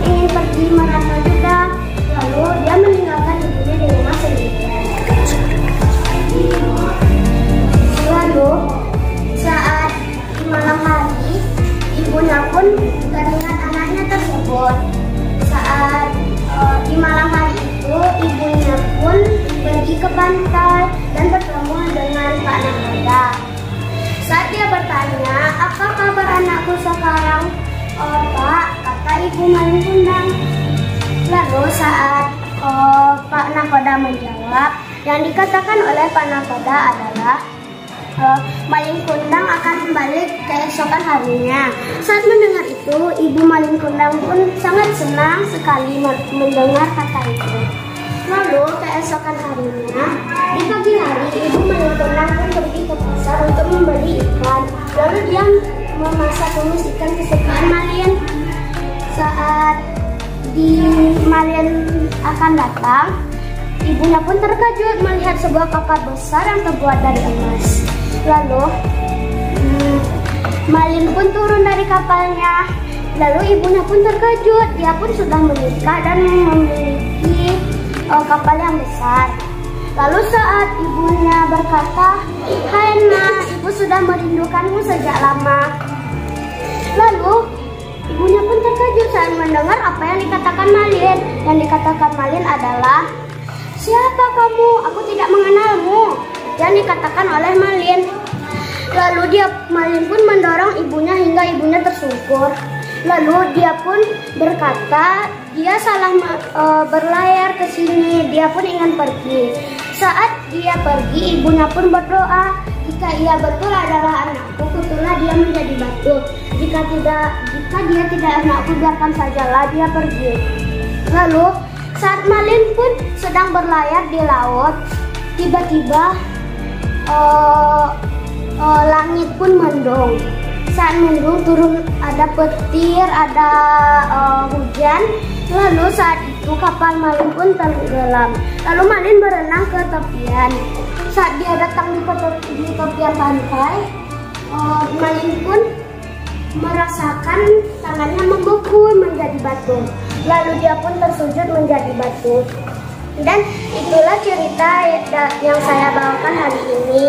ingin pergi merantau juga. Lalu dia meninggalkan ibunya di rumah sendirian. Lalu saat di malam hari, ibunya pun teringat anaknya tersebut. Saat di malam hari itu, ibunya pun pergi ke pantai dan bertemu dengan Pak Nakoda. Saat dia bertanya, apa kabar anakku sekarang? Oh Pak, kata ibu Malin Kundang. Lalu saat Pak Nakoda menjawab, yang dikatakan oleh Pak Nakoda adalah Malin Kundang akan kembali keesokan harinya. Saat mendengar itu, ibu Malin Kundang pun sangat senang sekali mendengar kata itu. Lalu keesokan harinya, di pagi hari, ibu Malin Kundang pun pergi ke pasar untuk membeli ikan. Lalu dia memasak tumis ikan kesukaan Malin. Saat Malin akan datang, ibunya pun terkejut melihat sebuah kapal besar yang terbuat dari emas. Lalu Malin pun turun dari kapalnya. Lalu ibunya pun terkejut, dia pun sudah menikah dan memiliki kapal yang besar. Lalu saat ibunya berkata, "Hai nak, ibu sudah merindukanmu sejak lama." Lalu ibunya pun terkejut saat mendengar apa yang dikatakan Malin. Yang dikatakan Malin adalah, "Siapa kamu? Aku tidak mengenalmu." Yang dikatakan oleh Malin. Lalu Malin pun mendorong ibunya hingga ibunya tersungkur. Lalu dia pun berkata, dia salah berlayar ke sini, dia pun ingin pergi. Saat dia pergi, ibunya pun berdoa, jika ia betul adalah anakku, kutulah dia menjadi batu. Jika dia tidak anakku, biarkan sajalah dia pergi. Lalu saat Malin pun sedang berlayar di laut, tiba-tiba langit pun mendung. Saat mendung turun ada petir, ada hujan. Lalu saat itu kapal Malin pun tenggelam. Lalu Malin berenang ke tepian. Saat dia datang di tepian pantai, Malin pun merasakan tangannya membeku menjadi batu. Lalu dia pun tersujud menjadi batu. Dan itulah cerita yang saya bawakan hari ini.